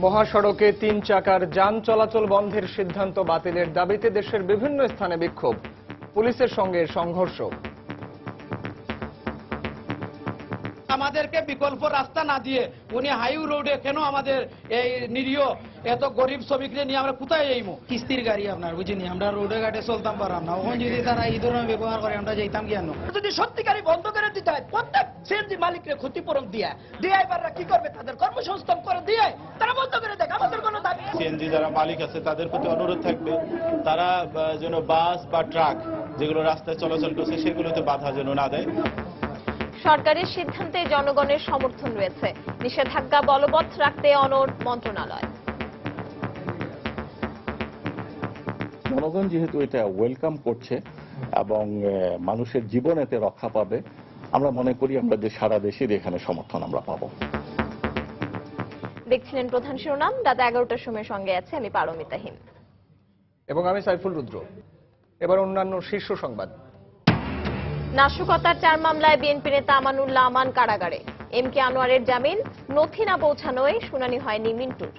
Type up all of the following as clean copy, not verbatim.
মহাসড়কে 3 চাকার যান চলাচল বন্ধের সিদ্ধান্ত বাতিলের দাবিতে দেশের বিভিন্ন স্থানে বিক্ষোভ, পুলিশের সঙ্গে সংঘর্ষ। আমাদেরকে বিকল্প রাস্তা না দিয়ে উনি হাইওয়ে রোডে কেন আমাদের এই নিরীহ এত গরিব শ্রমিকদের নিয়ে আমরা কোথায় যাইমু? কিস্তির গাড়ি আপনার বুঝিনি, আমরা রোডে ঘাটে চলতাম পারলাম না। ওখানে যদি তারা এই ধরনের ব্যবহার করে আমরা যাইতাম কেন? যদি সত্যিকারই বন্ধ করে দিতে হয় প্রত্যেক সিএনজি মালিককে ক্ষতিপূরণ দিয়ে ড্রাইভাররা কি করবে? তাদের কর্মসংস্থান করে দিয়ে তারা বন্ধ করে দেখ। আমাদের কোনো দাবি। সিএনজি যারা মালিক আছে তাদের প্রতি অনুরোধ থাকবে তারা যেন বাস বা ট্রাক যেগুলো রাস্তায় চলাচল করছে সেগুলোতে বাধা যেন না দেয়। সরকারের সিদ্ধান্তে জনগণের সমর্থন রয়েছে, নিষেধাজ্ঞা বলবৎ রাখতে অনড় মন্ত্রণালয়। জনগণ যেহেতু এটা ওয়েলকাম করছে এবং মানুষের জীবন এতে রক্ষা পাবে, আমরা মনে করি আমরা যে সারা দেশের এখানে সমর্থন আমরা পাবো। দেখছিলেন প্রধান শিরোনাম, রাত 11টার সময় সঙ্গে আছে আমি পারমিতা হিম এবং আমি সাইফুল রুদ্র। এবার অন্যান্য শীর্ষ সংবাদ। নাশকতার 4 মামলায় বিএনপি নেতা আমানুল্লাহ আমান কারাগারে, এম কে আনোয়ারের জামিন, নথি না পৌঁছানোয় শুনানি হয়নি মিন্টুর।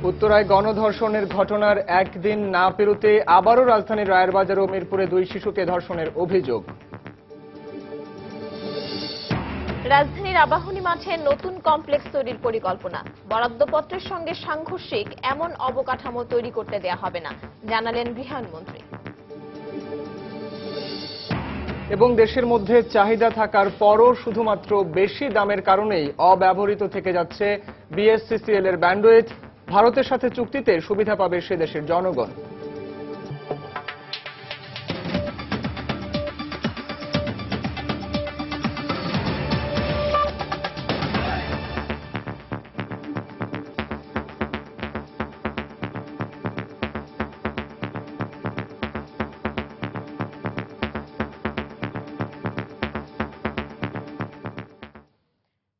উত্তরায় গণধর্ষণের ঘটনার একদিন না পেরোতে আবারও রাজধানীর রায়েরবাজার ও মিরপুরে 2 শিশুকে ধর্ষণের অভিযোগ। রাজধানীর আবাহনী মাঠে নতুন কমপ্লেক্স তৈরির পরিকল্পনা, বরাদ্দপত্রের সঙ্গে সাংঘর্ষিক এমন অবকাঠামো তৈরি করতে দেয়া হবে না, জানালেন গৃহায়ণমন্ত্রী। এবং দেশের মধ্যে চাহিদা থাকার পরও শুধুমাত্র বেশি দামের কারণেই অব্যবহৃত থেকে যাচ্ছে বিএসসিসিএল এর ব্যান্ডউইথ, ভারতের সাথে চুক্তিতে সুবিধা পাবে সে দেশের জনগণ।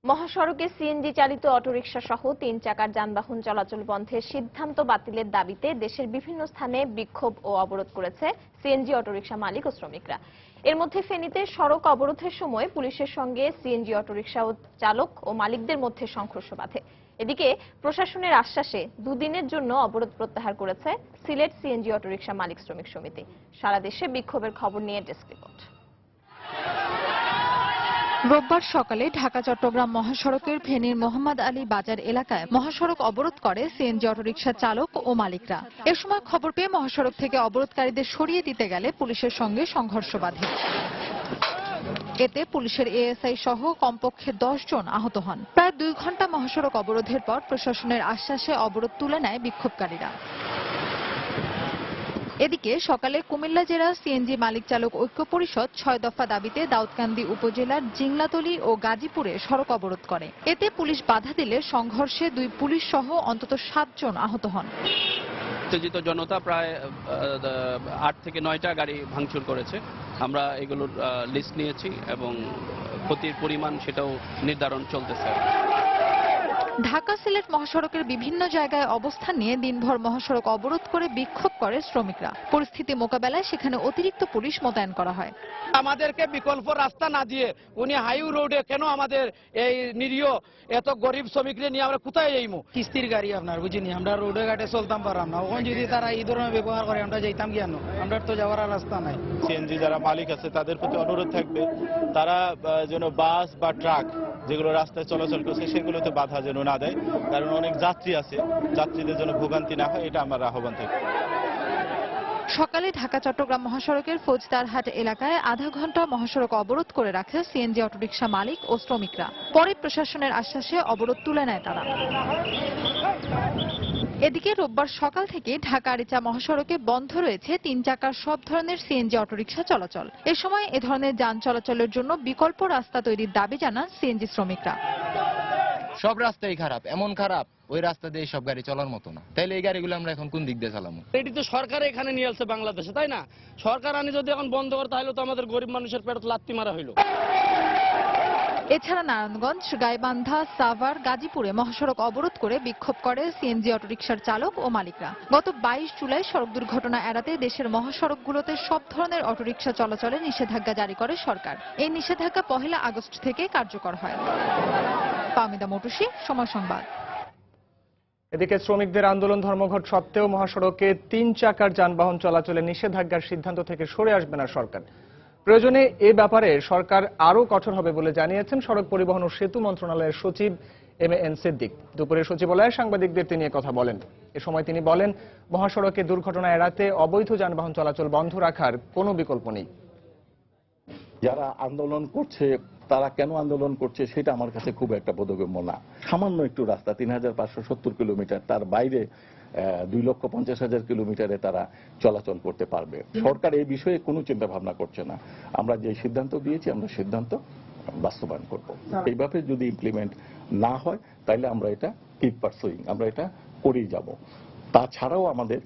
মহাসড়কে সিএনজি চালিত অটোরিকশা সহ 3 চাকার যানবাহন চলাচল বন্ধের সিদ্ধান্ত বাতিলের দাবিতে দেশের বিভিন্ন স্থানে বিক্ষোভ ও অবরোধ করেছে সিএনজি অটোরিকশা মালিক ও শ্রমিকরা। এর মধ্যে ফেনীতে সড়ক অবরোধের সময় পুলিশের সঙ্গে সিএনজি অটোরিকশা চালক ও মালিকদের মধ্যে সংঘর্ষ বাধে। এদিকে প্রশাসনের আশ্বাসে 2 দিনের জন্য অবরোধ প্রত্যাহার করেছে সিলেট সিএনজি অটোরিকশা মালিক শ্রমিক সমিতি। সারা দেশে বিক্ষোভের খবর নিয়ে ডেস্ক রিপোর্ট। রোববার সকালে ঢাকা চট্টগ্রাম মহাসড়কের ফেনীর মোহাম্মদ আলী বাজার এলাকায় মহাসড়ক অবরোধ করে সিএনজি অটোরিকশা চালক ও মালিকরা। এ সময় খবর পেয়ে মহাসড়ক থেকে অবরোধকারীদের সরিয়ে দিতে গেলে পুলিশের সঙ্গে সংঘর্ষ বাধে। এতে পুলিশের এএসআই সহ কমপক্ষে 10 জন আহত হন। প্রায় 2 ঘন্টা মহাসড়ক অবরোধের পর প্রশাসনের আশ্বাসে অবরোধ তুলে নেয় বিক্ষোভকারীরা। এদিকে সকালে কুমিল্লা জেলা সিএনজি মালিক চালক ঐক্য পরিষদ 6 দফা দাবিতে দাউদকান্দি উপজেলার জিংলাতলী ও গাজীপুরে সড়ক অবরোধ করে। এতে পুলিশ বাধা দিলে সংঘর্ষে 2 পুলিশ সহ অন্তত 7 জন আহত হন। উত্তেজিত জনতা প্রায় 8 থেকে 9টা গাড়ি ভাঙচুর করেছে। আমরা এগুলোর লিস্ট নিয়েছি এবং ক্ষতির পরিমাণ সেটাও নির্ধারণ চলতেছে। ঢাকা সিলেট মহাসড়কের বিভিন্ন জায়গায় অবস্থান নিয়ে দিনভর মহাসড়ক অবরোধ করে বিক্ষোভ করে শ্রমিকরা। পরিস্থিতি মোকাবেলায় সেখানে অতিরিক্ত পুলিশ মোতায়েন করা হয়। আমাদেরকে বিকল্প রাস্তা না দিয়ে উনি হাইওয়ে রোডে কেন আমাদের এই নিরীহ এত গরিব শ্রমিকদের নিয়ে আমরা কোথায় যাইমু? কিস্তির গাড়ি আপনার বুঝিনি, আমরা রোডে ঘাটে চলতাম পারলাম না। ওখানে যদি তারা এই ধরনের ব্যবহার করে আমরা যাইতাম কেন? আমরা তো যাওয়ার রাস্তা নাই। সিএনজি যারা মালিক আছে তাদের প্রতি অনুরোধ থাকবে তারা যেন বাস বা ট্রাক যেগুলো রাস্তায় চলাচল করছে সেগুলোতে বাধা যেন না দেয়, কারণ অনেক যাত্রী আছে, যাত্রীদের জন্য ভোগান্তি না হয় এটা আমার আহ্বান থাকবে। সকালে ঢাকা চট্টগ্রাম মহাসড়কের ফৌজদারহাট এলাকায় আধা ঘন্টা মহাসড়ক অবরোধ করে রাখে সিএনজি অটোরিকশা মালিক ও শ্রমিকরা। পরে প্রশাসনের আশ্বাসে অবরোধ তুলে নেয় তারা। এদিকে রোববার সকাল থেকে ঢাকা আরিচা মহাসড়কে বন্ধ রয়েছে 3 চাকার সব ধরনের সিএনজি অটোরিকশা চলাচল। এ সময় এ ধরনের যান চলাচলের জন্য বিকল্প রাস্তা তৈরির দাবি জানান সিএনজি শ্রমিকরা। সব রাস্তাই খারাপ, এমন খারাপ ওই রাস্তা দিয়ে সব গাড়ি চলার মতো না। তাইলে এই গাড়িগুলো আমরা এখন কোন দিক দিয়ে চালাবো? এটি তো সরকার এখানে নিয়ে আসছে বাংলাদেশে, তাই না? সরকার আনি যদি এখন বন্ধ করে তাহলে তো আমাদের গরিব মানুষের পেট লাত্তি মারা হইলো। এছাড়া নারায়ণগঞ্জ, গাইবান্ধা, সাভার, গাজীপুরে মহাসড়ক অবরোধ করে বিক্ষোভ করে সিএনজি অটোরিকশার চালক ও মালিকরা। গত 22 জুলাই সড়ক দুর্ঘটনা এড়াতে দেশের মহাসড়কগুলোতে সব ধরনের অটোরিকশা চলাচলে নিষেধাজ্ঞা জারি করে সরকার। এই নিষেধাজ্ঞা 1 আগস্ট থেকে কার্যকর হয়। পামিদা মটুসি, সময় সংবাদ। এদিকে শ্রমিকদের আন্দোলন ধর্মঘট সত্ত্বেও মহাসড়কে 3 চাকার যানবাহন চলাচলে নিষেধাজ্ঞার সিদ্ধান্ত থেকে সরে আসবে না সরকার। প্রয়োজনে এ ব্যাপারে সরকার আরও কঠোর হবে বলে জানিয়েছেন সড়ক পরিবহন ও সেতু মন্ত্রণালয়ের সচিব এম.এ.এন. সিদ্দিক। দুপুরে সচিবালয়ে সাংবাদিকদের তিনি কথা বলেন। এ সময় তিনি বলেন, মহাসড়কে দুর্ঘটনা এড়াতে অবৈধ যানবাহন চলাচল বন্ধ রাখার কোনো বিকল্প নেই। যারা আন্দোলন করছে তারা কেন আন্দোলন করছে সেটা আমার কাছে খুব একটা বোধগম্য না। সামান্য একটু রাস্তা 3570 কিলোমিটার, তার বাইরে 2,50,000 কিলোমিটারে তারা চলাচল করতে পারবে। সরকার এই বিষয়ে কোনো চিন্তা ভাবনা করছে না। আমরা যে সিদ্ধান্ত দিয়েছি আমরা সিদ্ধান্ত বাস্তবায়ন করব। এই ব্যাপারে যদি ইমপ্লিমেন্ট না হয় তাহলে আমরা এটা কিপ পারসুইং, আমরা এটা করেই যাব। তাছাড়াও আমাদের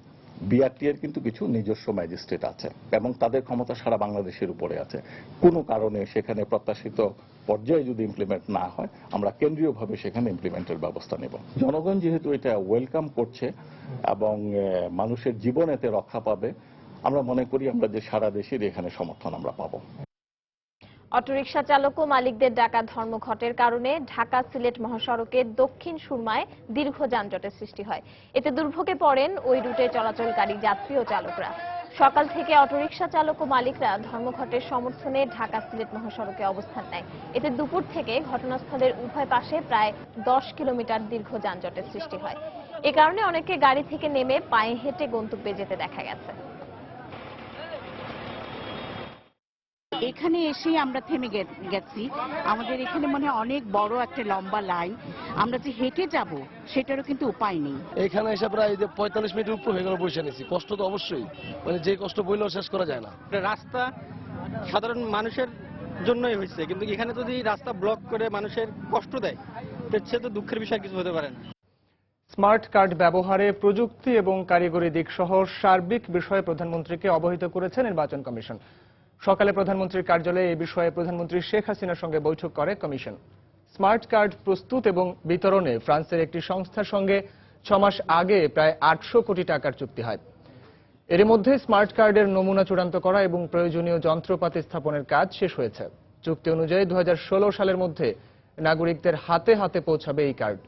বিআরটি এর কিন্তু কিছু নিজস্ব ম্যাজিস্ট্রেট আছে এবং তাদের ক্ষমতা সারা বাংলাদেশের উপরে আছে। কোনো কারণে সেখানে প্রত্যাশিত পর্যায়ে যদি ইমপ্লিমেন্ট না হয় আমরা কেন্দ্রীয়ভাবে সেখানে ইমপ্লিমেন্টের ব্যবস্থা নেব। জনগণ যেহেতু এটা ওয়েলকাম করছে এবং মানুষের জীবন এতে রক্ষা পাবে, আমরা মনে করি আমরা যে সারা দেশের এখানে সমর্থন আমরা পাবো। অটোরিকশা চালক ও মালিকদের ডাকা ধর্মঘটের কারণে ঢাকা সিলেট মহাসড়কের দক্ষিণ সুরমায় দীর্ঘ যানজটের সৃষ্টি হয়। এতে দুর্ভোগে পড়েন ওই রুটে চলাচলকারী যাত্রী ও চালকরা। সকাল থেকে অটোরিকশা চালক ও মালিকরা ধর্মঘটের সমর্থনে ঢাকা সিলেট মহাসড়কে অবস্থান নেয়। এতে দুপুর থেকে ঘটনাস্থলের উভয় পাশে প্রায় 10 কিলোমিটার দীর্ঘ যানজটের সৃষ্টি হয়। এ কারণে অনেকে গাড়ি থেকে নেমে পায়ে হেঁটে গন্তব্যে যেতে দেখা গেছে। এখানে এসে আমরা থেমে গেছি। আমাদের এখানে মনে হয় অনেক বড় একটা লম্বা লাইন, আমরা যে হেঁটে যাব সেটারও কিন্তু উপায় নেই। এখানে এসে প্রায় 45 মিনিট উপর হয়ে গেল বসে নিয়েছি। কষ্ট তো অবশ্যই, মানে যে কষ্ট বইলেও শেষ করা যায় না। রাস্তা সাধারণ মানুষের জন্যই হয়েছে, কিন্তু এখানে যদি রাস্তা ব্লক করে মানুষের কষ্ট দেয় সে তো দুঃখের বিষয় কিছু হতে পারে না। স্মার্ট কার্ড ব্যবহারে প্রযুক্তি এবং কারিগরি দিক সহ সার্বিক বিষয়ে প্রধানমন্ত্রীকে অবহিত করেছে নির্বাচন কমিশন। সকালে প্রধানমন্ত্রীর কার্যালয়ে এই বিষয়ে প্রধানমন্ত্রী শেখ হাসিনার সঙ্গে বৈঠক করে কমিশন। স্মার্ট কার্ড প্রস্তুত এবং বিতরণে ফ্রান্সের একটি সংস্থার সঙ্গে 6 মাস আগে প্রায় 800 কোটি টাকার চুক্তি হয়। এর মধ্যে স্মার্ট কার্ডের নমুনা চূড়ান্ত করা এবং প্রয়োজনীয় যন্ত্রপাতি স্থাপনের কাজ শেষ হয়েছে। চুক্তি অনুযায়ী 2016 সালের মধ্যে নাগরিকদের হাতে হাতে পৌঁছাবে এই কার্ড।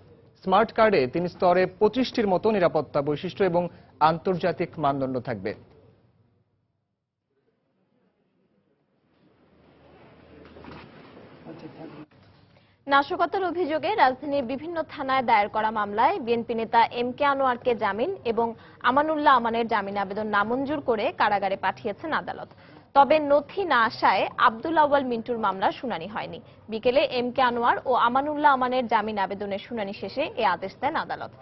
স্মার্ট কার্ডে 3 স্তরে 25টির মতো নিরাপত্তা বৈশিষ্ট্য এবং আন্তর্জাতিক মানদণ্ড থাকবে। নাশকতার অভিযোগে রাজধানীর বিভিন্ন থানায় দায়ের করা মামলায় বিএনপি নেতা এম.কে. আনোয়ারকে জামিন এবং আমানুল্লাহ আমানের জামিন আবেদন নামঞ্জুর করে কারাগারে পাঠিয়েছেন আদালত। তবে নথি না আসায় আব্দুল আউয়াল মিন্টুর মামলার শুনানি হয়নি। বিকেলে এম.কে. আনোয়ার ও আমানুল্লাহ আমানের জামিন আবেদনের শুনানি শেষে এ আদেশ দেন আদালত।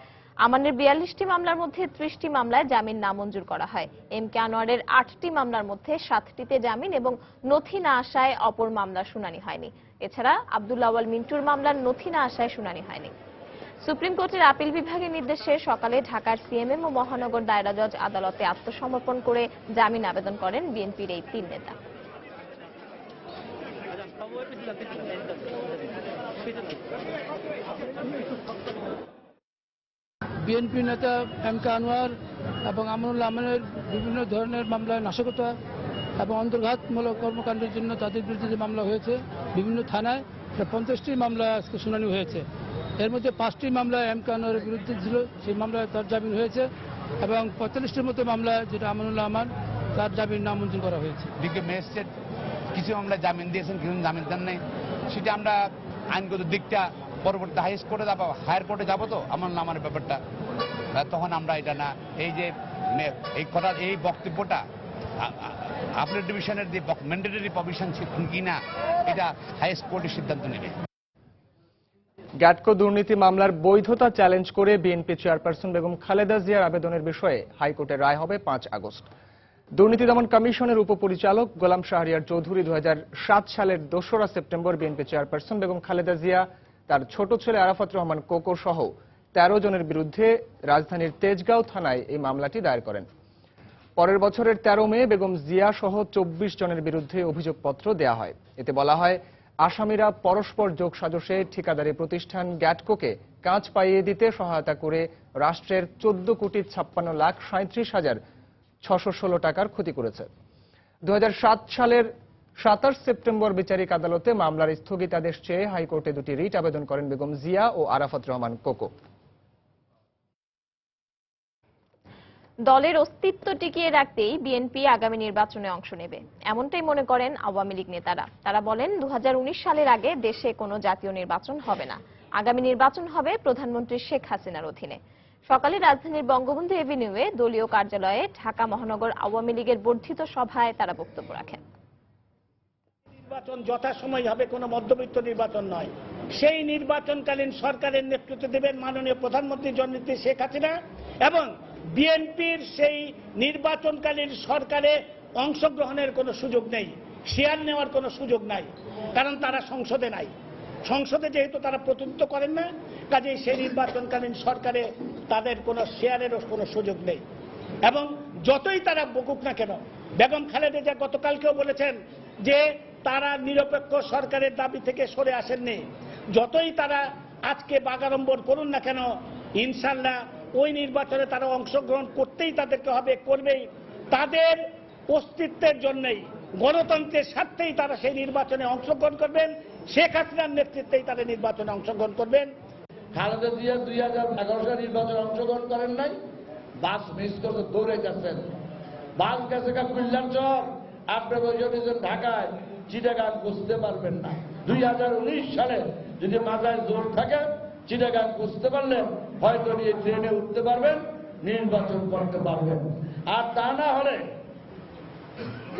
আমানের 42টি মামলার মধ্যে 30টি মামলায় জামিন নামঞ্জুর করা হয়। এম.কে. আনোয়ারের 8টি মামলার মধ্যে 7টিতে জামিন এবং নথি না আসায় অপর মামলার শুনানি হয়নি। এছাড়া আব্দুল আউয়াল মিন্টুর মামলার নথি না আসায় শুনানি হয়নি। সুপ্রিম কোর্টের আপিল বিভাগের নির্দেশে সকালে ঢাকার সিএমএম ও মহানগর দায়রা জজ আদালতে আত্মসমর্পণ করে জামিন আবেদন করেন বিএনপির এই 3 নেতা। বিএনপি নেতা এম.কে. আনোয়ার এবং আমানুল্লাহ আমানের বিভিন্ন ধরনের মামলায় নাশকতা এবং অন্তর্ঘাতমূলক কর্মকাণ্ডের জন্য তাদের বিরুদ্ধে যে মামলা হয়েছে বিভিন্ন থানায় 50টি মামলা আজকে শুনানি হয়েছে। এর মধ্যে 5টি মামলা এম.কে. আনোয়ারের বিরুদ্ধে ছিল, সেই মামলায় তার জামিন হয়েছে এবং 45টির মতো মামলা যেটা আমানুল্লাহ আমান তার জামিন নামঞ্জুর করা হয়েছে। বিজ্ঞ ম্যাজিস্ট্রেট কিছু মামলা জামিন দিয়েছেন, কিছু জামিন দেন নাই। সেটা আমরা আইনগত দিকটা পরবর্তী হায়ার কোর্টে যাবো তো আমানুল্লাহ আমানের ব্যাপারটা, তখন আমরা এটা না এই যে এই কথা এই বক্তব্যটা আপনার ডিভিশনের যে ম্যান্ডেটরি প্রভিশন কিনা এটা হাইয়েস্ট কোর্টের সিদ্ধান্ত নেবে। গ্যাটকো দুর্নীতি মামলার বৈধতা চ্যালেঞ্জ করে বিএনপি চেয়ারপারসন বেগম খালেদা জিয়ার আবেদনের বিষয়ে হাইকোর্টের রায় হবে 5 আগস্ট। দুর্নীতি দমন কমিশনের উপপরিচালক গোলাম শাহরিয়ার চৌধুরী 2007 সালের 2রা September BNP chairperson Begum Khaleda Zia, তার ছোট ছেলে আরাফাত রহমান কোকো সহ 13 জনের বিরুদ্ধে রাজধানীর তেজগাঁও থানায় এই মামলাটি দায়ের করেন। পরের বছরের 13 মে বেগম জিয়া সহ 24 জনের বিরুদ্ধে অভিযোগপত্র দেয়া হয়। এতে বলা হয়, আসামিরা পরস্পর যোগসাজশে ঠিকাদারি প্রতিষ্ঠান গ্যাটকোকে কাজ পাইয়ে দিতে সহায়তা করে রাষ্ট্রের 14,56,37,616 টাকার ক্ষতি করেছে। 2007 সালের 27 সেপ্টেম্বর বিচারিক আদালতে মামলার স্থগিতাদেশ চেয়ে হাইকোর্টে দুটি রিট আবেদন করেন বেগম জিয়া ও আরাফাত রহমান কোকো। দলের অস্তিত্ব টিকিয়ে রাখতেই বিএনপি আগামী নির্বাচনে অংশ নেবে, এমনটাই মনে করেন আওয়ামী লীগ নেতারা। তারা বলেন 2019 সালের আগে দেশে কোনো জাতীয় নির্বাচন হবে না, আগামী নির্বাচন হবে প্রধানমন্ত্রী শেখ হাসিনার অধীনে। সকালে রাজধানীর বঙ্গবন্ধু এভিনিউয়ে দলীয় কার্যালয়ে ঢাকা মহানগর আওয়ামী লীগের বর্ধিত সভায় তারা বক্তব্য রাখেন। নির্বাচন যথাসময় হবে, কোনো মধ্যবিত্ত নির্বাচন নয়। সেই নির্বাচনকালীন সরকারের নেতৃত্ব দেবেন মাননীয় প্রধানমন্ত্রী জননেত্রী শেখ হাসিনা এবং বিএনপির সেই নির্বাচনকালীন সরকারে অংশগ্রহণের কোনো সুযোগ নেই, শেয়ার নেওয়ার কোনো সুযোগ নাই, কারণ তারা সংসদে নাই। সংসদে যেহেতু তারা প্রতিনিধিত্ব করেন না, কাজেই সেই নির্বাচনকালীন সরকারে তাদের কোনো শেয়ারেরও কোনো সুযোগ নেই। এবং যতই তারা বকুক না কেন, বেগম খালেদা জিয়া গতকালকেও বলেছেন যে তারা নিরপেক্ষ সরকারের দাবি থেকে সরে আসেননি। যতই তারা আজকে বাগাড়ম্বর করুন না কেন, ইনশাল্লাহ ওই নির্বাচনে তারা অংশগ্রহণ করতেই তাদেরকে হবে, করবেই। তাদের অস্তিত্বের জন্যই, গণতন্ত্রের স্বার্থেই তারা সেই নির্বাচনে অংশগ্রহণ করবেন। শেখ হাসিনার নেতৃত্বেই তারা নির্বাচনে অংশগ্রহণ করবেন। খালেদা জিয়া 2011 সালে নির্বাচনে অংশগ্রহণ করেন নাই, বাস মিস করতে দৌড়ে গেছেন। বাস গেছে কল্যাণচর, আপনার বৈঠক ঢাকায়, চিটাগাং বুঝতে পারবেন না। 2019 সালে যদি মাথায় জোর থাকে, চিটাগাং বুঝতে পারলেন হয়তো নিয়ে ট্রেনে উঠতে পারবেন, নির্বাচন করতে পারবেন। আর তা না হলে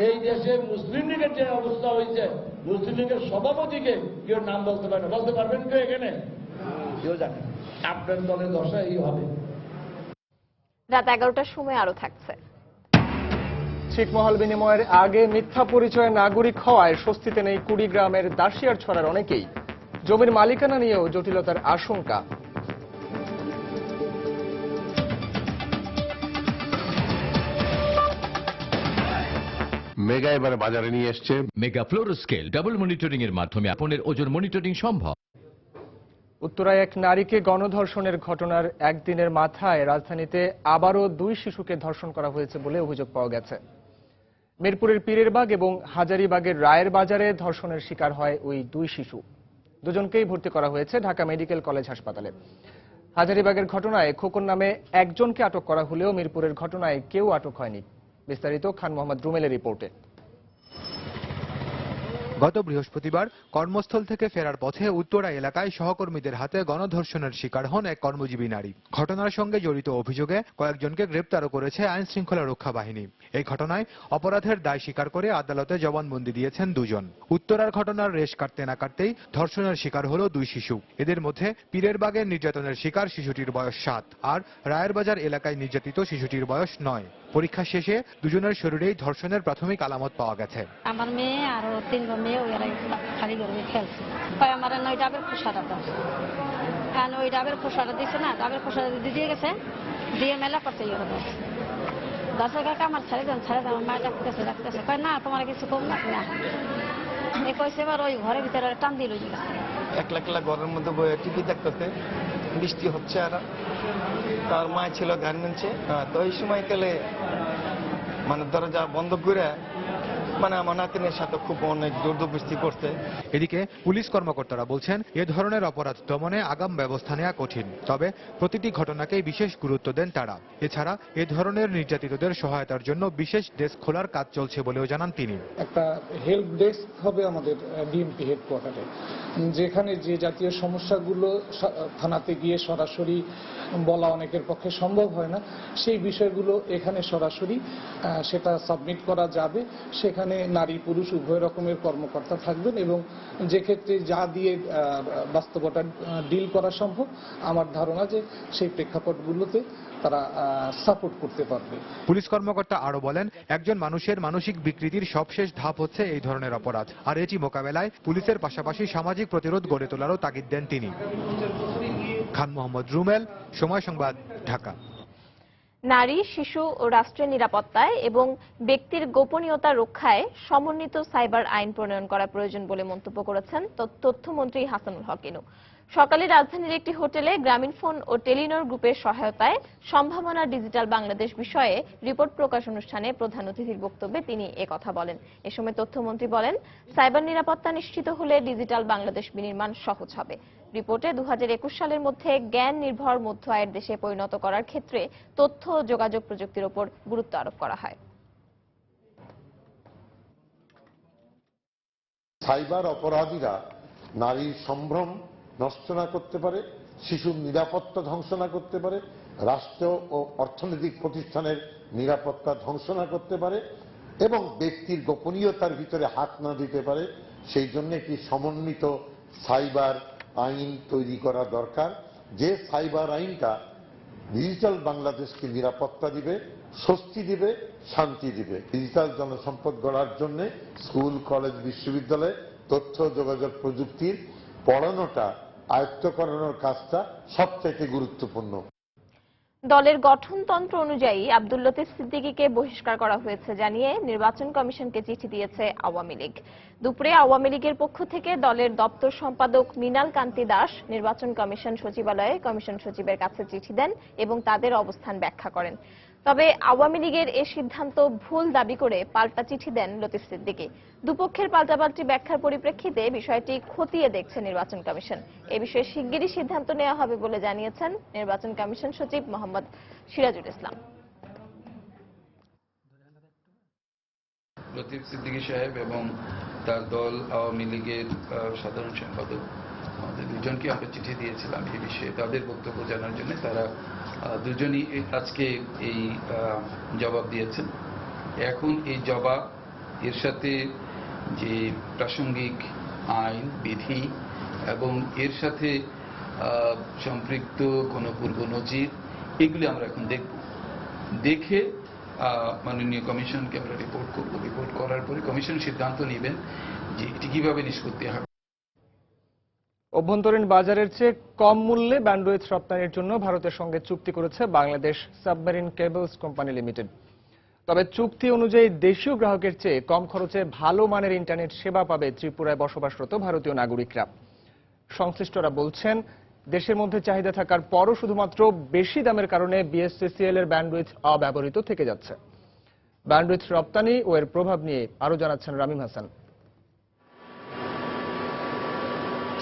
এই দেশে মুসলিম লীগের যে অবস্থা হয়েছে, মুসলিম লীগের সভাপতিকে কেউ নাম বলতে পারে না। বলতে পারবেন কেউ এখানে? কেউ জানে। আপনার দলের দশা এই হবে। রাত 11টার সময় আরো থাকছে। ছিটমহল বিনিময়ের আগে মিথ্যা পরিচয়ে নাগরিক হওয়ায় স্বস্তিতে নেই কুড়িগ্রামের দাসিয়ার ছড়ার অনেকেই। জমির মালিকানা নিয়েও জটিলতার আশঙ্কা। মেগা এবার বাজারে নিয়ে এসছে মেগা ফ্লোরোস্কেল ডাবল মনিটরিং এর মাধ্যমে আপনার ওজন মনিটরিং সম্ভব। উত্তরায় এক নারীকে গণধর্ষণের ঘটনার একদিনের মাথায় রাজধানীতে আবারও 2 শিশুকে ধর্ষণ করা হয়েছে বলে অভিযোগ পাওয়া গেছে। মিরপুরের পীরেরবাগ এবং হাজারীবাগের রায়ের বাজারে ধর্ষণের শিকার হয় ওই 2 শিশু। দুজনকেই ভর্তি করা হয়েছে ঢাকা মেডিকেল কলেজ হাসপাতালে। হাজারীবাগের ঘটনায় খোকন নামে একজনকে আটক করা হলেও মিরপুরের ঘটনায় কেউ আটক হয়নি। বিস্তারিত খান মোহাম্মদ রুমেলের রিপোর্টে। গত বৃহস্পতিবার কর্মস্থল থেকে ফেরার পথে উত্তরা এলাকায় সহকর্মীদের হাতে গণধর্ষণের শিকার হন এক কর্মজীবী নারী। ঘটনার সঙ্গে জড়িত অভিযোগে কয়েকজনকে গ্রেপ্তারও করেছে আইন শৃঙ্খলা রক্ষা বাহিনী। এই ঘটনায় অপরাধের দায় স্বীকার করে আদালতে জবানবন্দি দিয়েছেন দুজন। উত্তরার ঘটনার রেশ কাটতে না কাটতেই ধর্ষণের শিকার হলো 2 শিশু। এদের মধ্যে পীরেরবাগের নির্যাতনের শিকার শিশুটির বয়স 7 আর রায়ের বাজার এলাকায় নির্যাতিত শিশুটির বয়স 9। পরীক্ষা শেষে দুজনের শরীরেই ধর্ষণের প্রাথমিক আলামত পাওয়া গেছে। আমার মেয়ে আর 3 মেয়ে ওই খালি করে খেলছে, আমার 9 ডাবের খোসাটা দাও, কারণ ওই ডাবের খোসাটা দিচ্ছে না, ডাবের খোসাটা দিয়ে গেছে, দিয়ে মেলা করছে। দর্শক আমার ছেড়ে দেন, আমার মায়ের ডাকতেছে, কয় না তোমার কিছু কম না, কইছে এবার ওই ঘরের ভিতরে টান দিয়ে লই গেছে। একলা ঘরের মধ্যে বয়ে টিভি দেখতেছে, বৃষ্টি হচ্ছে আর তার মা ছিল গার্মেন্টসে। তো ওই সময় গেলে মানে দরজা বন্ধ করে মানে আমার নাতিনের সাথে খুব অনেক দুর্দবৃষ্টি করছে। এদিকে পুলিশ কর্মকর্তারা বলছেন এ ধরনের অপরাধ দমনে আগাম ব্যবস্থা নেওয়া কঠিন, তবে প্রতিটি ঘটনাকেই বিশেষ গুরুত্ব দেন তারা। এছাড়া এ ধরনের নির্যাতিতদের সহায়তার জন্য বিশেষ ডেস্ক খোলার কাজ চলছে বলেও জানান তিনি। একটা হেল্প ডেস্ক হবে আমাদের বিএনপি হেডকোয়ার্টারে, যেখানে যে জাতীয় সমস্যাগুলো থানাতে গিয়ে সরাসরি বলা অনেকের পক্ষে সম্ভব হয় না, সেই বিষয়গুলো এখানে সরাসরি সেটা সাবমিট করা যাবে। সেখানে নারী পুরুষ উভয় রকমের কর্মকর্তা থাকবেন এবং যে ক্ষেত্রে যা দিয়ে বাস্তবতা ডিল করা সম্ভব, আমার ধারণা যে সেই প্রেক্ষাপটগুলোতে তারা সাপোর্ট করতে পারবে। পুলিশ কর্মকর্তা আরো বলেন, একজন মানুষের মানসিক বিকৃতির সবশেষ ধাপ হচ্ছে এই ধরনের অপরাধ, আর এটি মোকাবেলায় পুলিশের পাশাপাশি সামাজিক প্রতিরোধ গড়ে তোলারও তাগিদ দেন তিনি। খান মোহাম্মদ রুমেল, সময় সংবাদ, ঢাকা। নারী, শিশু ও রাষ্ট্রের নিরাপত্তায় এবং ব্যক্তির গোপনীয়তা রক্ষায় সমন্বিত সাইবার আইন প্রণয়ন করা প্রয়োজন বলে মন্তব্য করেছেন তথ্যমন্ত্রী হাসানুল হক ইনু। সকালে রাজধানীর একটি হোটেলে গ্রামীণফোন ও টেলিনর গ্রুপের সহায়তায় সম্ভাবনা ডিজিটাল বাংলাদেশ বিষয়ে রিপোর্ট প্রকাশ অনুষ্ঠানে প্রধান অতিথির বক্তব্যে তিনি একথা বলেন। এ সময় তথ্যমন্ত্রী বলেন, সাইবার নিরাপত্তা নিশ্চিত হলে ডিজিটাল বাংলাদেশ বিনির্মাণ সহজ হবে। রিপোর্টে 2021 সালের মধ্যে জ্ঞান নির্ভর মধ্য আয়ের দেশে পরিণত করার ক্ষেত্রে তথ্য ও যোগাযোগ প্রযুক্তির উপর গুরুত্ব আরোপ করা হয়। সাইবার অপরাধীরা নারীর সম্ভ্রম নষ্ট না করতে পারে, শিশুর নিরাপত্তা ধ্বংস না করতে পারে, রাষ্ট্র ও অর্থনৈতিক প্রতিষ্ঠানের নিরাপত্তা ধ্বংস না করতে পারে এবং ব্যক্তির গোপনীয়তার ভিতরে হাত না দিতে পারে, সেই জন্য একটি সমন্বিত সাইবার আইন তৈরি করা দরকার। যে সাইবার আইনটা ডিজিটাল বাংলাদেশকে নিরাপত্তা দিবে, স্বস্তি দিবে, শান্তি দিবে। ডিজিটাল জনসম্পদ গড়ার জন্য স্কুল, কলেজ, বিশ্ববিদ্যালয়ে তথ্য যোগাযোগ প্রযুক্তির পড়ানোটা, আয়ত্ত করানোর কাজটা সবথেকে গুরুত্বপূর্ণ। দলের গঠনতন্ত্র অনুযায়ী আব্দুল লতিফ সিদ্দিকীকে বহিষ্কার করা হয়েছে জানিয়ে নির্বাচন কমিশনকে চিঠি দিয়েছে আওয়ামী লীগ। দুপুরে আওয়ামী লীগের পক্ষ থেকে দলের দপ্তর সম্পাদক মৃণাল কান্তি দাস নির্বাচন কমিশন সচিবালয়ে কমিশন সচিবের কাছে চিঠি দেন এবং তাদের অবস্থান ব্যাখ্যা করেন। তবে আওয়ামী লীগের এ সিদ্ধান্ত ভুল দাবি করে পাল্টা চিঠি দেন লতিফ সিদ্দিকী। দুপক্ষের পাল্টাপাল্টি ব্যাখ্যার পরিপ্রেক্ষিতে বিষয়টি খতিয়ে দেখছে নির্বাচন কমিশন। এ বিষয়ে শিগগিরই সিদ্ধান্ত নেওয়া হবে বলে জানিয়েছেন নির্বাচন কমিশন সচিব মোহাম্মদ সিরাজুল ইসলাম। লতিফ সিদ্দিকী সাহেব এবং তার দল আওয়ামী লীগের সাধারণ সম্পাদক আমাদের দুজনকে আমরা চিঠি দিয়েছিলাম এই বিষয়ে তাদের বক্তব্য জানার জন্য। তারা দুজনই আজকে এই জবাব দিয়েছেন। এখন এই জবাব এর সাথে যে প্রাসঙ্গিক আইন বিধি এবং এর সাথে সম্পৃক্ত কোনো পূর্ব নজির, এগুলি আমরা এখন দেখব। দেখে মাননীয় কমিশনকে আমরা রিপোর্ট করব। রিপোর্ট করার পরে কমিশন সিদ্ধান্ত নেবেন যে এটি কিভাবে নিষ্পত্তি হবে। অভ্যন্তরীণ বাজারের চেয়ে কম মূল্যে ব্যান্ডউইথ রপ্তানির জন্য ভারতের সঙ্গে চুক্তি করেছে Bangladesh submarine cables company limited. তবে চুক্তি অনুযায়ী দেশীয় গ্রাহকের চেয়ে কম খরচে ভালো মানের ইন্টারনেট সেবা পাবে ত্রিপুরায় বসবাসরত ভারতীয় নাগরিকরা। সংশ্লিষ্টরা বলছেন, দেশের মধ্যে চাহিদা থাকার পরও শুধুমাত্র বেশি দামের কারণে বিএসসিসিএল এর ব্যান্ডউইথ অব্যবহৃত থেকে যাচ্ছে। ব্যান্ডউইথ রপ্তানি ও এর প্রভাব নিয়ে আরো জানাচ্ছেন রামিম হাসান।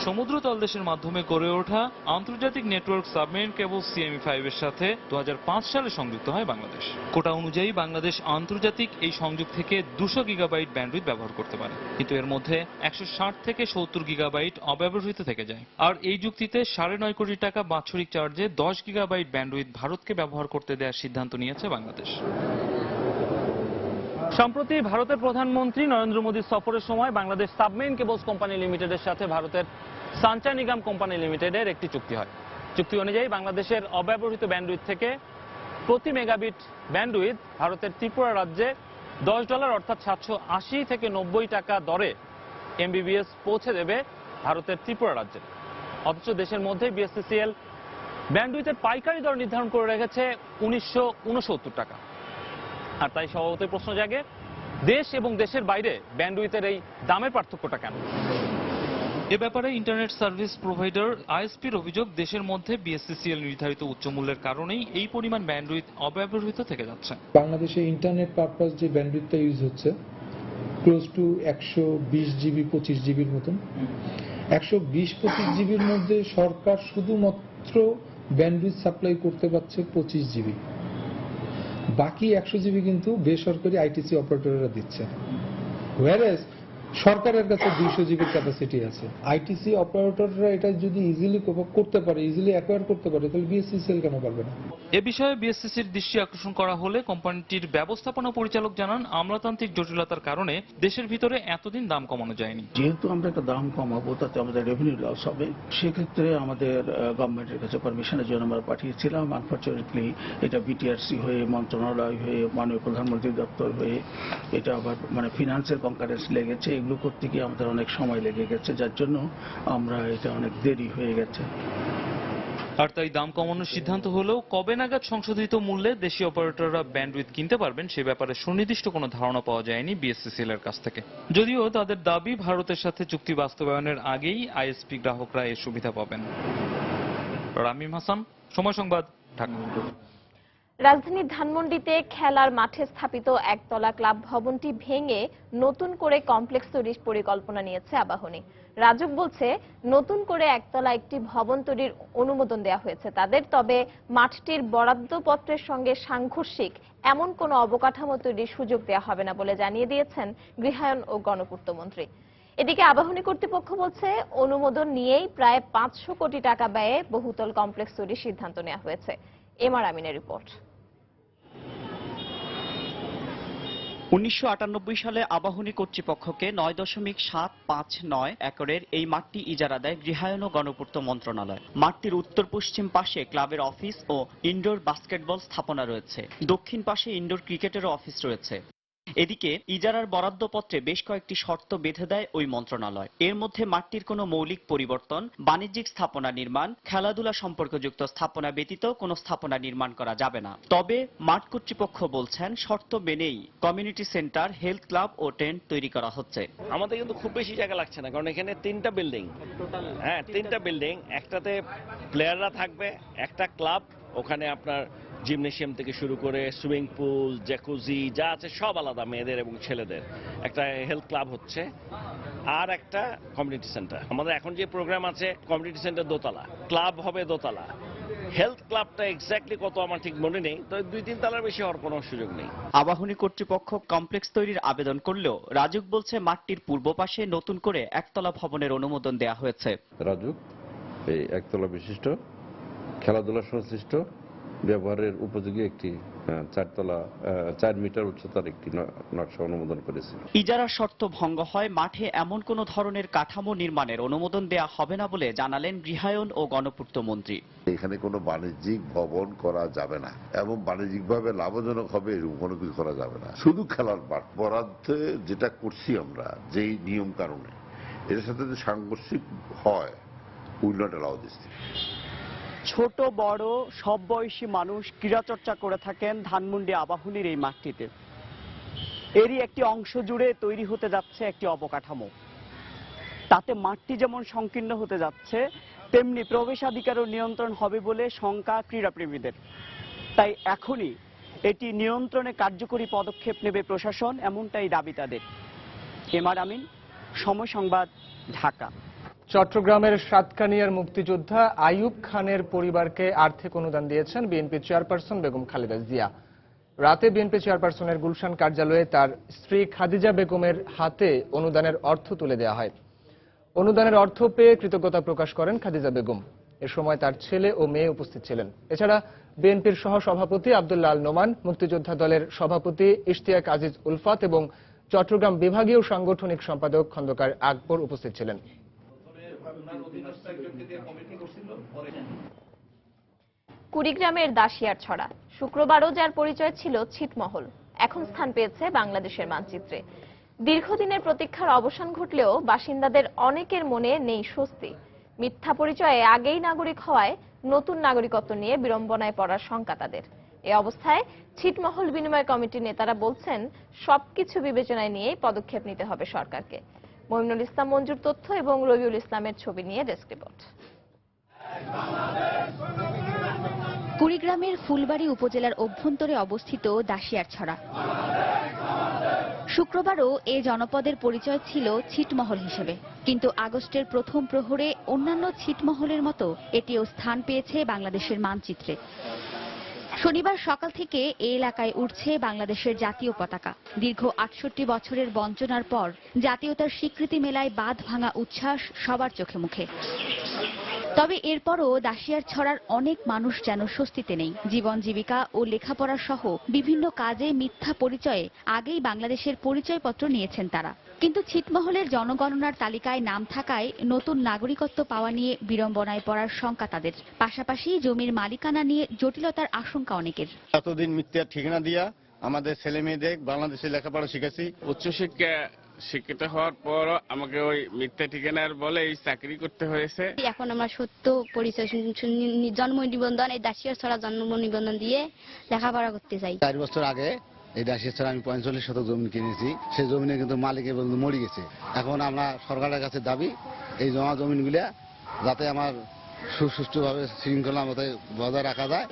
সমুদ্র তলদেশের মাধ্যমে গড়ে ওঠা আন্তর্জাতিক নেটওয়ার্ক সাবমেরিন কেবল CME-5 এর সাথে 2005 সালে সংযুক্ত হয় বাংলাদেশ। কোটা অনুযায়ী বাংলাদেশ আন্তর্জাতিক এই সংযোগ থেকে 200 গিগাবাইট ব্যান্ডউইথ ব্যবহার করতে পারে, কিন্তু এর মধ্যে 160 থেকে 70 গিগাবাইট অব্যবহৃত থেকে যায়। আর এই যুক্তিতে 9.5 কোটি টাকা বাৎসরিক চার্জে 10 গিগাবাইট ব্যান্ডউইথ ভারতকে ব্যবহার করতে দেওয়ার সিদ্ধান্ত নিয়েছে বাংলাদেশ। সম্প্রতি ভারতের প্রধানমন্ত্রী নরেন্দ্র মোদীর সফরের সময় বাংলাদেশ সাবমেরিন কেবলস কোম্পানি লিমিটেডের সাথে ভারতের সাঞ্চয় নিগম কোম্পানি লিমিটেডের একটি চুক্তি হয়। চুক্তি অনুযায়ী বাংলাদেশের অব্যবহৃত ব্যান্ডউইথ থেকে প্রতি মেগাবিট ব্যান্ডউইথ ভারতের ত্রিপুরা রাজ্যে $10 অর্থাৎ 780 থেকে 90 টাকা দরে MBPS পৌঁছে দেবে ভারতের ত্রিপুরা রাজ্যে। অথচ দেশের মধ্যে বিএসসিসিএল ব্যান্ডউইথের পাইকারি দর নির্ধারণ করে রেখেছে 1969 টাকা। আর তাই স্বভাবতই প্রশ্ন জাগে, দেশ এবং দেশের বাইরে ব্যান্ডউইথের এই দামের পার্থক্যটা কেন? এ ব্যাপারে ইন্টারনেট সার্ভিস প্রোভাইডার ISPর অভিযোগ, দেশের মধ্যে বিএসসিসিএল নির্ধারিত উচ্চ মূল্যের কারণেই এই পরিমাণ ব্যান্ডউইথ অব্যবহৃত থেকে যাচ্ছে। বাংলাদেশে ইন্টারনেট পারপাস যে ব্যান্ডউইথটা ইউজ হচ্ছে ক্লোজ টু 120 জিবি 25 জিবির মতন। 120-25 জিবির মধ্যে সরকার শুধুমাত্র ব্যান্ডউইথ সাপ্লাই করতে পারছে 25 জিবি। বাকি 100 জিবি কিন্তু বেসরকারি আইটিসি অপারেটররা দিচ্ছে। ওয়ারেস সরকারের কাছে 200 জিবির ক্যাপাসিটি আছে। আইটিসি অপারেটররা এটা যদি ইজিলি করতে পারে, ইজিলি অ্যাকোয়ার করতে পারে, তাহলে বিএসসিসিএল কেন পারবে না? এ বিষয়ে বিএসসিসির দৃষ্টি আকর্ষণ করা হলে কোম্পানিটির ব্যবস্থাপনা পরিচালক জানান, আমলাতান্ত্রিক জটিলতার কারণে দেশের ভিতরে এতদিন দাম কমানো যায়নি। যেহেতু আমরা একটা দাম কমাবো তাতে আমাদের রেভিনিউ লস হবে, সেক্ষেত্রে আমাদের গভর্নমেন্টের কাছে পারমিশনের জন্য আমরা পাঠিয়েছিলাম। আনফর্চুনেটলি এটা বিটিআরসি হয়ে, মন্ত্রণালয় হয়ে, মাননীয় প্রধানমন্ত্রী দপ্তর হয়ে এটা আবার ফিনান্সের কনকারেন্স লেগেছে। এগুলো করতে গিয়ে আমাদের অনেক সময় লেগে গেছে, যার জন্য আমরা এটা অনেক দেরি হয়ে গেছে। আর তাই দাম কমানোর সিদ্ধান্ত হলেও কবে নাগাদ সংশোধিত মূল্যে দেশীয় অপারেটররা ব্যান্ডউইথ কিনতে পারবেন সে ব্যাপারে সুনির্দিষ্ট কোনো ধারণা পাওয়া যায়নি বিএসসিসিএল এর কাছ থেকে। যদিও তাদের দাবি ভারতের সাথে চুক্তি বাস্তবায়নের আগেই আইএসপি গ্রাহকরা এর সুবিধা পাবেন। রামিম হাসান, সময় সংবাদ, ঢাকা। রাজধানীর ধানমন্ডিতে খেলার মাঠে স্থাপিত একতলা ক্লাব ভবনটি ভেঙে নতুন করে কমপ্লেক্স তৈরির পরিকল্পনা নিয়েছে আবাহনী। রাজুক বলছে, নতুন করে একতলা একটি ভবন তৈরির অনুমোদন দেওয়া হয়েছে তাদের, তবে মাঠটির বরাদ্দপত্রের সঙ্গে সাংঘর্ষিক এমন কোনো অবকাঠামো তৈরির সুযোগ দেওয়া হবে না বলে জানিয়ে দিয়েছেন গৃহায়ণ ও গণপূর্ত মন্ত্রী। এদিকে আবাহনী কর্তৃপক্ষ বলছে, অনুমোদন নিয়েই প্রায় 500 কোটি টাকা ব্যয়ে বহুতল কমপ্লেক্স তৈরির সিদ্ধান্ত নেওয়া হয়েছে। এমআর আমিনের রিপোর্ট। 1998 সালে আবাহনী কর্তৃপক্ষকে 9.759 একরের এই মাঠটি ইজারা দেয় গৃহায়ণ ও গণপূর্ত মন্ত্রণালয়। মাঠটির উত্তর পশ্চিম পাশে ক্লাবের অফিস ও ইনডোর বাস্কেটবল স্থাপনা রয়েছে, দক্ষিণ পাশে ইনডোর ক্রিকেটেরও অফিস রয়েছে। এদিকে ইজারার বরাদ্দপত্রে বেশ কয়েকটি শর্ত বেঁধে দেয় ওই মন্ত্রণালয়। এর মধ্যে মাঠটির কোনো মৌলিক পরিবর্তন, বাণিজ্যিক স্থাপনা নির্মাণ, খেলাধুলা সম্পর্কযুক্ত স্থাপনা ব্যতীত কোনো স্থাপনা নির্মাণ করা যাবে না। তবে মাঠ কর্তৃপক্ষ বলছেন, শর্ত মেনেই কমিউনিটি সেন্টার, হেলথ ক্লাব ও টেন্ট তৈরি করা হচ্ছে। আমাদের কিন্তু খুব বেশি জায়গা লাগছে না, কারণ এখানে 3টা বিল্ডিং, হ্যাঁ 3টা বিল্ডিং, একটাতে প্লেয়াররা থাকবে, একটা ক্লাব, ওখানে আপনার জিমনেশিয়াম থেকে শুরু করে সুইমিং পুল, জ্যাকুজি যা আছে সব আলাদা, মেয়েদের এবং ছেলেদের। একটা হেলথ ক্লাব হচ্ছে, আর একটা কমিউনিটি সেন্টার। আমাদের এখন যে প্রোগ্রাম আছে, কমিউনিটি সেন্টার দোতলা, ক্লাব হবে দোতলা। হেলথ ক্লাবটা এক্স্যাক্টলি কত আমার ঠিক মনে নেই, তো 2-3 তলার বেশি হওয়ার কোনো সুযোগ নেই। আবাহনী কর্তৃপক্ষ কমপ্লেক্স তৈরির আবেদন করলেও রাজুক বলছে, মাঠটির পূর্ব পাশে নতুন করে একতলা ভবনের অনুমোদন দেওয়া হয়েছে। রাজুক এই একতলা বিশিষ্ট খেলাধুলা সংশ্লিষ্ট ব্যবহারের উপযোগী একটি 4 মিটার উচ্চতার একটি নকশা অনুমোদন করেছে। ইজারার শর্ত ভঙ্গ হয় মাঠে এমন কোন ধরনের কাঠামো নির্মাণের অনুমোদন দেয়া হবে না বলে জানালেন গৃহায়ণ ও গণপূর্ত মন্ত্রী। এখানে কোনো বাণিজ্যিক ভবন করা যাবে না এবং বাণিজ্যিকভাবে লাভজনক হবে এরকম কোনো কিছু করা যাবে না। শুধু খেলার মাঠ বরাদ্দে যেটা করছি আমরা, যেই নিয়ম কারণে এর সাথে যদি সাংঘর্ষিক হয়, উইল নট অ্যালাউ দিস। ছোট বড় সব বয়সী মানুষ ক্রীড়া চর্চা করে থাকেন ধানমন্ডি আবাহনীর এই মাঠটিতে। এরই একটি অংশ জুড়ে তৈরি হতে যাচ্ছে একটি অবকাঠামো। তাতে মাঠটি যেমন সংকীর্ণ হতে যাচ্ছে, তেমনি প্রবেশাধিকারও নিয়ন্ত্রণ হবে বলে শঙ্কা ক্রীড়াপ্রেমীদের। তাই এখনই এটি নিয়ন্ত্রণে কার্যকরী পদক্ষেপ নেবে প্রশাসন, এমনটাই দাবি তাদের। এমআর আমিন, সময় সংবাদ, ঢাকা। চট্টগ্রামের সাতকানিয়ার মুক্তিযোদ্ধা আইয়ুব খানের পরিবারকে আর্থিক অনুদান দিয়েছেন বিএনপি চেয়ারপারসন বেগম খালেদা জিয়া। রাতে বিএনপি চেয়ারপারসনের গুলশান কার্যালয়ে তার স্ত্রী খাদিজা বেগমের হাতে অনুদানের অর্থ তুলে দেওয়া হয়। অনুদানের অর্থ পেয়ে কৃতজ্ঞতা প্রকাশ করেন খাদিজা বেগম। এ সময় তার ছেলে ও মেয়ে উপস্থিত ছিলেন। এছাড়া বিএনপির সহ সভাপতি আব্দুল্লাহ আল নোমান, মুক্তিযোদ্ধা দলের সভাপতি ইশতিয়াক আজিজ উলফাত এবং চট্টগ্রাম বিভাগীয় সাংগঠনিক সম্পাদক খন্দকার আকবর উপস্থিত ছিলেন। কুড়িগ্রামের দাসিয়ার ছড়া শুক্রবারও যার পরিচয় ছিল ছিটমহল, এখন স্থান পেয়েছে বাংলাদেশের মানচিত্রে। দীর্ঘদিনের প্রতীক্ষার অবসান ঘটলেও বাসিন্দাদের অনেকের মনে নেই স্বস্তি। মিথ্যা পরিচয়ে আগেই নাগরিক হওয়ায় নতুন নাগরিকত্ব নিয়ে বিড়ম্বনায় পড়ার শঙ্কা তাদের। এ অবস্থায় ছিটমহল বিনিময় কমিটির নেতারা বলছেন, সবকিছু বিবেচনায় নিয়েই পদক্ষেপ নিতে হবে সরকারকে। মইনুল ইসলাম মঞ্জুর তথ্য এবং রবিউল ইসলামের ছবি নিয়ে ডেস্ক রিপোর্ট। কুড়িগ্রামের ফুলবাড়ী উপজেলার অভ্যন্তরে অবস্থিত দাসিয়ার ছড়া। শুক্রবারও এ জনপদের পরিচয় ছিল ছিটমহল হিসেবে, কিন্তু আগস্টের প্রথম প্রহরে অন্যান্য ছিটমহলের মতো এটিও স্থান পেয়েছে বাংলাদেশের মানচিত্রে। শনিবার সকাল থেকে এই এলাকায় উঠছে বাংলাদেশের জাতীয় পতাকা। দীর্ঘ 68 বছরের বঞ্চনার পর জাতীয়তার স্বীকৃতি মেলায় বাঁধ ভাঙা উচ্ছ্বাস সবার চোখে মুখে। তবে এরপরও দাসিয়ার ছড়ার অনেক মানুষ যেন স্বস্তিতে নেই। জীবন জীবিকা ও লেখাপড়া সহ বিভিন্ন কাজে মিথ্যা পরিচয়ে আগেই বাংলাদেশের পরিচয়পত্র নিয়েছেন তারা। কিন্তু ছিটমহলের জনগণনার তালিকায় নাম থাকায় নতুন নাগরিকত্ব পাওয়া নিয়ে বিড়ম্বনায় পড়ার শঙ্কা তাদের। পাশাপাশি জমির মালিকানা নিয়ে জটিলতার আশঙ্কা অনেকের। এতদিন মিথ্যা ঠিকানা দিয়া আমাদের ছেলে মেয়েদের বাংলাদেশে লেখাপড়া শিখেছি। উচ্চশিক্ষা শিক্ষিত হওয়ার পর আমাকে ওই মিথ্যা ঠিকানার বলে এই চাকরি করতে হয়েছে। এখন আমরা সত্য পরিচয় জন্ম নিবন্ধন, এই দাসিয়ার ছড়া জন্ম নিবন্ধন দিয়ে লেখাপড়া করতে চাই। 4 বছর আগে এই দাসিয়ার ছড়া আমি 45 শতক জমি কিনেছি। সেই জমিনে কিন্তু মালিকের বন্ধু মরে গেছে। এখন আমরা সরকারের কাছে দাবি এই জমা জমিনগুলা যাতে আমার সুষ্ঠুভাবে শৃঙ্খলা মতো বজায় রাখা যায়।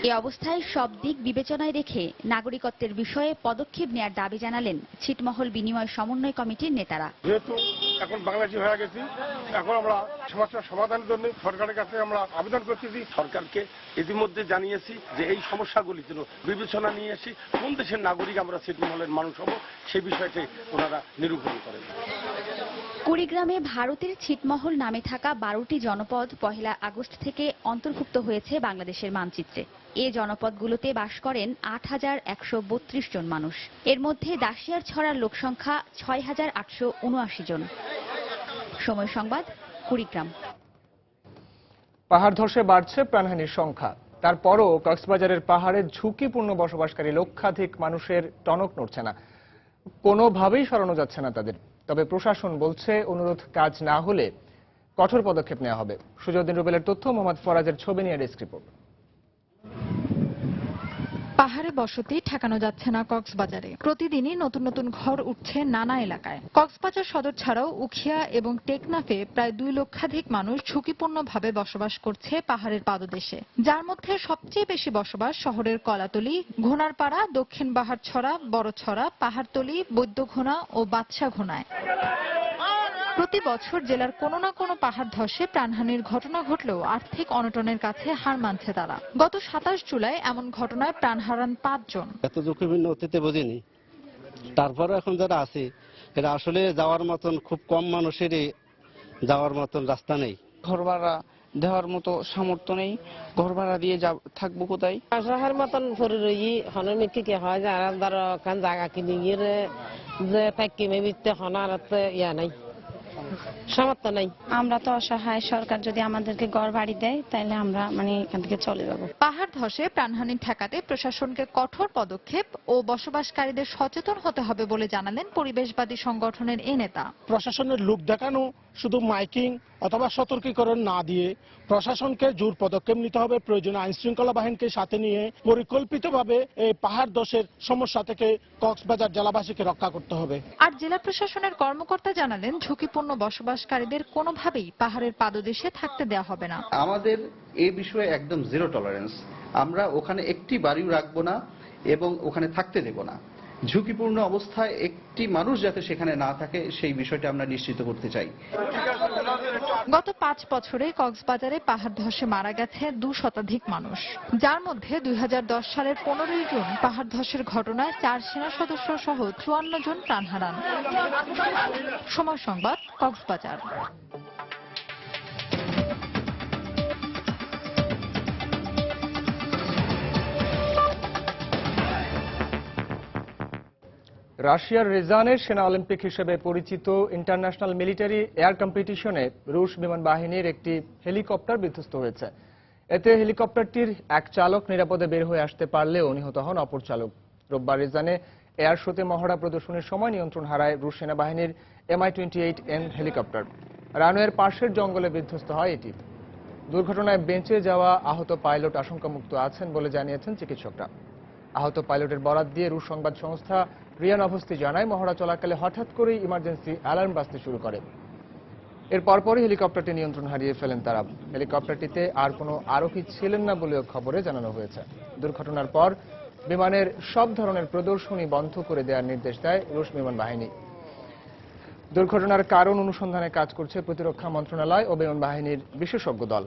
এই অবস্থায় সব দিক বিবেচনায় রেখে নাগরিকত্বের বিষয়ে পদক্ষেপ নেয়ার দাবি জানালেন ছিটমহল বিনিময় সমন্বয় কমিটির নেতারা। যেহেতু এখন বাংলাদেশি হয়ে গেছি, এখন আমরা সমস্যার সমাধানের জন্য সরকারের কাছে আমরা আবেদন করতেছি। সরকারকে ইতিমধ্যে জানিয়েছি যে এই সমস্যাগুলি যেন বিবেচনা নিয়ে এসে কোন দেশের নাগরিক আমরা ছিটমহলের মানুষ হব সেই বিষয়টি ওনারা নিরূপণ করেন। কুড়িগ্রামে ভারতের ছিটমহল নামে থাকা 12টি জনপদ 1 আগস্ট থেকে অন্তর্ভুক্ত হয়েছে বাংলাদেশের মানচিত্রে। এই জনপদগুলোতে বাস করেন 8132 জন মানুষ। এর মধ্যে দাসিয়ার ছড়ার লোকসংখ্যা 6879 জন। সময় সংবাদ, কুড়িগ্রাম। পাহাড় ধসে বাড়ছে প্রাণহানির সংখ্যা। তারপরও কক্সবাজারের পাহাড়ে ঝুঁকিপূর্ণ বসবাসকারী লক্ষাধিক মানুষের টনক নড়ছে না, কোনোভাবেই সরানো যাচ্ছে না তাদের। তবে প্রশাসন বলছে অনুরোধ কাজ না হলে কঠোর পদক্ষেপ নেওয়া হবে। সুজউদ্দিন রুবেলের তথ্য, মোহাম্মদ ফরাজের ছবি নিয়ে ডেস্ক রিপোর্ট। পাহাড়ে বসতি ঠেকানো যাচ্ছে না কক্সবাজারে। প্রতিদিনই নতুন নতুন ঘর উঠছে নানা এলাকায়। কক্সবাজার সদর ছাড়াও উখিয়া এবং টেকনাফে প্রায় 2 লক্ষাধিক মানুষ ঝুঁকিপূর্ণভাবে বসবাস করছে পাহাড়ের পাদদেশে, যার মধ্যে সবচেয়ে বেশি বসবাস শহরের কলাতলী, ঘোনারপাড়া, দক্ষিণ বাহারছড়া, বড়ছড়া, পাহাড়তলী, বৈদ্যঘোনা ও বাদশাঘোনায়। প্রতি বছর জেলার কোনো না কোনো পাহাড় ধসে প্রাণহানির ঘটনা ঘটলেও আর্থিক অনটনের কাছে হার মানছে তারা। গত 27 জুলাই এমন ঘটনায় প্রাণ হারান 5 জন। এত ঝুঁকিপূর্ণ অতীতে বুঝিনি, তারপরে এখন যারা আছে এরা আসলে যাওয়ার মতন খুব কম মানুষেরই যাওয়ার মতন রাস্তা নেই। ঘর ভাড়া দেওয়ার মতো সামর্থ্য নেই, ঘর ভাড়া দিয়ে থাকবো কোথায়? অসহায়ের মতন পরে রই হনমি কি হয় যারা ধরো কান জায়গা কিনে গিয়ে যে থাকি মেবিতে হনার ইয়া নাই, সামর্থ্য নাই। আমরা তো অসহায়, সরকার যদি আমাদেরকে ঘর বাড়ি দেয় তাহলে আমরা এখান থেকে চলে যাব। পাহাড় ধসে প্রাণহানি ঠেকাতে প্রশাসনকে কঠোর পদক্ষেপ ও বসবাসকারীদের সচেতন হতে হবে বলে জানালেন পরিবেশবাদী সংগঠনের এই নেতা। প্রশাসনের লোক দেখানো, শুধু মাইকিং অথবা সতর্কীকরণ না দিয়ে প্রশাসনকে জোর পদক্ষেপ নিতে হবে। প্রয়োজনে আইন শৃঙ্খলা বাহিনীকে সাথে নিয়ে পরিকল্পিতভাবে এই পাহাড় ধসের সমস্যা থেকে কক্সবাজার জেলাবাসীকে রক্ষা করতে হবে। আর জেলা প্রশাসনের কর্মকর্তা জানালেন ঝুঁকিপূর্ণ বসবাসকারীদের কোনোভাবেই পাহাড়ের পাদদেশে থাকতে দেওয়া হবে না। আমাদের এই বিষয়ে একদম জিরো টলারেন্স। আমরা ওখানে একটি বাড়িও রাখবো না এবং ওখানে থাকতে দেব না। ঝুঁকিপূর্ণ অবস্থায় একটি মানুষ যাতে সেখানে না থাকে সেই বিষয়টা আমরা নিশ্চিত করতে চাই। গত 5 বছরে কক্সবাজারে পাহাড় ধসে মারা গেছে 2 শতাধিক মানুষ, যার মধ্যে 2010 সালের 15 জুন পাহাড় ধসের ঘটনায় 4 সেনা সদস্য সহ 54 জন প্রাণ হারান। সময় সংবাদ, কক্সবাজার। রাশিয়ার রিজানের সেনা অলিম্পিক হিসেবে পরিচিত ইন্টারন্যাশনাল মিলিটারি এয়ার কম্পিটিশনে রুশ বিমান বাহিনীর একটি হেলিকপ্টার বিধ্বস্ত হয়েছে। এতে হেলিকপ্টারটির এক চালক নিরাপদে বের হয়ে আসতে পারলেও নিহত হন অপর চালক। রোববার রিজানে এয়ার শোতে মহড়া প্রদর্শনের সময় নিয়ন্ত্রণ হারায় রুশ সেনাবাহিনীর Mi-28N হেলিকপ্টার। রানওয়ের পাশের জঙ্গলে বিধ্বস্ত হয় এটি। দুর্ঘটনায় বেঁচে যাওয়া আহত পাইলট আশঙ্কামুক্ত আছেন বলে জানিয়েছেন চিকিৎসকরা। আহত পাইলটের বরাত দিয়ে রুশ সংবাদ সংস্থা রিয়া নভস্তি জানায়, মহড়া চলাকালে হঠাৎ করেই ইমার্জেন্সি অ্যালার্ম বাজতে শুরু করে। এর পরপরই হেলিকপ্টারটি নিয়ন্ত্রণ হারিয়ে ফেলেন তারা। হেলিকপ্টারটিতে আর কোনো আরোহী ছিলেন না বলেও খবরে জানানো হয়েছে। দুর্ঘটনার পর বিমানের সব ধরনের প্রদর্শনী বন্ধ করে দেওয়ার নির্দেশ দেয় রুশ বিমান বাহিনী। দুর্ঘটনার কারণ অনুসন্ধানে কাজ করছে প্রতিরক্ষা মন্ত্রণালয় ও বিমান বাহিনীর বিশেষজ্ঞ দল।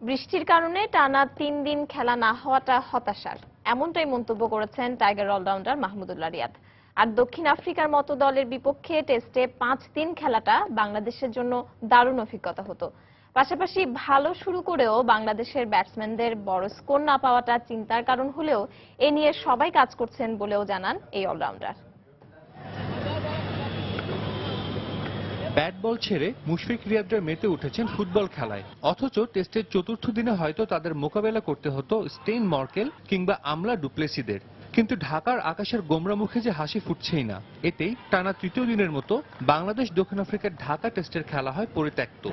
বৃষ্টির কারণে টানা 3 দিন খেলা না হওয়াটা হতাশার, এমনটাই মন্তব্য করেছেন টাইগার অলরাউন্ডার মাহমুদুল্লাহ রিয়াদ। আর দক্ষিণ আফ্রিকার মতো দলের বিপক্ষে টেস্টে 5-3 খেলাটা বাংলাদেশের জন্য দারুণ অভিজ্ঞতা হতো। পাশাপাশি ভালো শুরু করেও বাংলাদেশের ব্যাটসম্যানদের বড় স্কোর না পাওয়াটা চিন্তার কারণ হলেও এ নিয়ে সবাই কাজ করছেন বলেও জানান এই অলরাউন্ডার। ব্যাট বল ছেড়ে মুশফিক রিয়াদরা মেতে উঠেছেন ফুটবল খেলায়, অথচ টেস্টের চতুর্থ দিনে হয়তো তাদের মোকাবেলা করতে হতো স্টেইন মর্কেল কিংবা আমলা ডুপ্লেসিদের। কিন্তু ঢাকার আকাশের গোমরা মুখে যে হাসি ফুটছেই না, এতেই টানা তৃতীয় দিনের মতো বাংলাদেশ দক্ষিণ আফ্রিকার ঢাকা টেস্টের খেলা হয় পরিত্যক্ত।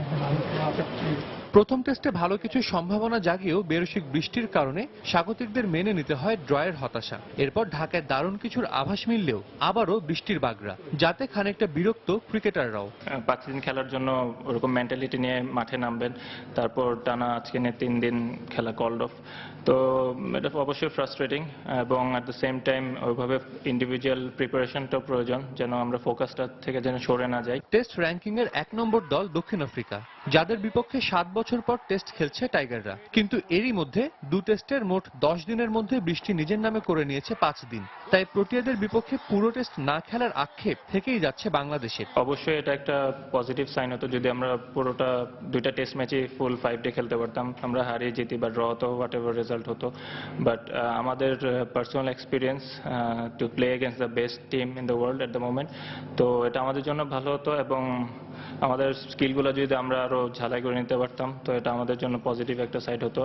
প্রথম টেস্টে ভালো কিছু সম্ভাবনা জাগিয়েও বেরসিক বৃষ্টির কারণে স্বাগতিকদের মেনে নিতে হয় ড্রয়ের হতাশা। এরপর ঢাকায় দারুণ কিছুর আভাস মিললেও আবারও বৃষ্টির বাগড়া, যাতে খানিকটা বিরক্ত ক্রিকেটাররাও। 5 দিন খেলার জন্য ওরকম মেন্টালিটি নিয়ে মাঠে নামবেন, তারপর টানা আজকে নিয়ে 3 দিন খেলা কল্ড অফ, তো এটা অবশ্যই ফ্রাস্ট্রেটিং এবং অ্যাট দ্য সেম টাইম ওইভাবে ইন্ডিভিজুয়াল প্রিপারেশনটাও প্রয়োজন, যেন আমরা ফোকাসটা থেকে যেন সরে না যাই। টেস্ট র্যাঙ্কিং এর 1 নম্বর দল দক্ষিণ আফ্রিকা, যাদের বিপক্ষে 7 বছর পর টেস্ট খেলছে টাইগাররা। কিন্তু এরই মধ্যে 2 টেস্টের মোট 10 দিনের মধ্যে বৃষ্টি নিজের নামে করে নিয়েছে 5 দিন। তাই প্রোটিয়াদের বিপক্ষে পুরো টেস্ট না খেলার আক্ষেপ থেকেই যাচ্ছে বাংলাদেশের। অবশ্যই এটা একটা পজিটিভ সাইন হতো যদি আমরা পুরোটা 2টা টেস্ট ম্যাচে ফুল 5 ডে খেলতে পারতাম। আমরা হারিয়ে যেতে বা ড্র হতো, হোয়াট এভার রেজাল্ট হতো, বাট আমাদের personal experience to play against the best team in the world at the moment, তো এটা আমাদের জন্য ভালো হতো এবং আমাদের স্কিলগুলো যদি আমরা আরো ঝালাই করে নিতে পারতাম, তো এটা আমাদের জন্য পজিটিভ একটা সাইড হতো।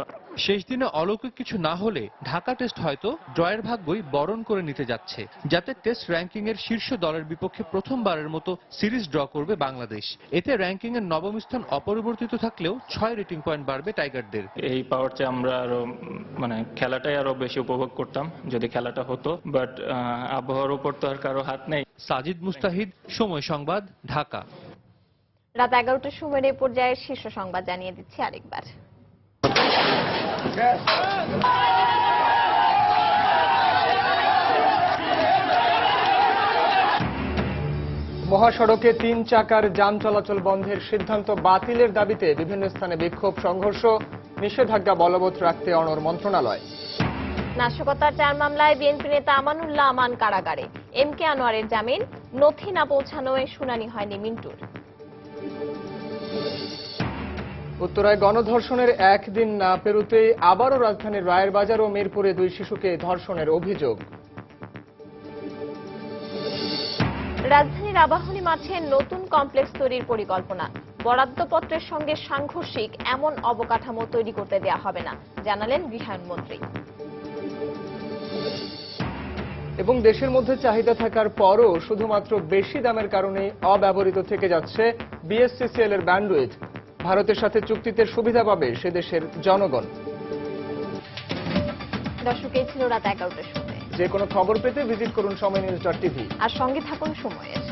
শেষ দিনে অলৌকিক কিছু না হলে ঢাকা টেস্ট হয়তো ড্রয়ের ভাগ্যই বরণ করে নিতে যাচ্ছে, যাতে টেস্ট র্যাঙ্কিং এর শীর্ষ দলের বিপক্ষে প্রথমবারের মতো সিরিজ ড্র করবে বাংলাদেশ। এতে র্যাঙ্কিং এর নবম স্থান অপরিবর্তিত থাকলেও 6 রেটিং পয়েন্ট বাড়বে টাইগারদের। এই পাওয়ার চেয়ে আমরা আরো খেলাটাই আরো বেশি উপভোগ করতাম যদি খেলাটা হতো, বাট আবহাওয়ার উপর তো আর কারো হাত নেই। সাজিদ মুস্তাহিদ, সময় সংবাদ, ঢাকা। রাত 11টার সময় এই পর্যায়ের শীর্ষ সংবাদ জানিয়ে দিচ্ছি আরেকবার। মহাসড়কে 3 চাকার যান চলাচল বন্ধের সিদ্ধান্ত বাতিলের দাবিতে বিভিন্ন স্থানে বিক্ষোভ, সংঘর্ষ, নিষেধাজ্ঞা বলবৎ রাখতে অনড় মন্ত্রণালয়। নাশকতার 4 মামলায় বিএনপি নেতা আমানুল্লাহ আমান কারাগারে, এম কে আনোয়ারের জামিন, নথি না পৌঁছানোয় শুনানি হয়নি মিন্টুর। উত্তরায় গণধর্ষণের একদিন না পেরোতেই আবারও রাজধানীর রায়ের বাজার ও মিরপুরে 2 শিশুকে ধর্ষণের অভিযোগ। রাজধানীর আবাহনী মাঠে নতুন কমপ্লেক্স তৈরির পরিকল্পনা, বরাদ্দপত্রের সঙ্গে সাংঘর্ষিক এমন অবকাঠামো তৈরি করতে দেওয়া হবে না, জানালেন গৃহায়ণ মন্ত্রী। এবং দেশের মধ্যে চাহিদা থাকার পরও শুধুমাত্র বেশি দামের কারণে অব্যবহৃত থেকে যাচ্ছে বিএসসিসিএল এর ব্যান্ডউইথ। ভারতের সাথে চুক্তিতে সুবিধা পাবে সে দেশের জনগণ। দর্শক, এই ছিল রাত 11টার সময়। যে কোনো খবর পেতে ভিজিট করুন সময়নিউজ.tv আর সঙ্গে থাকুন সময়ের।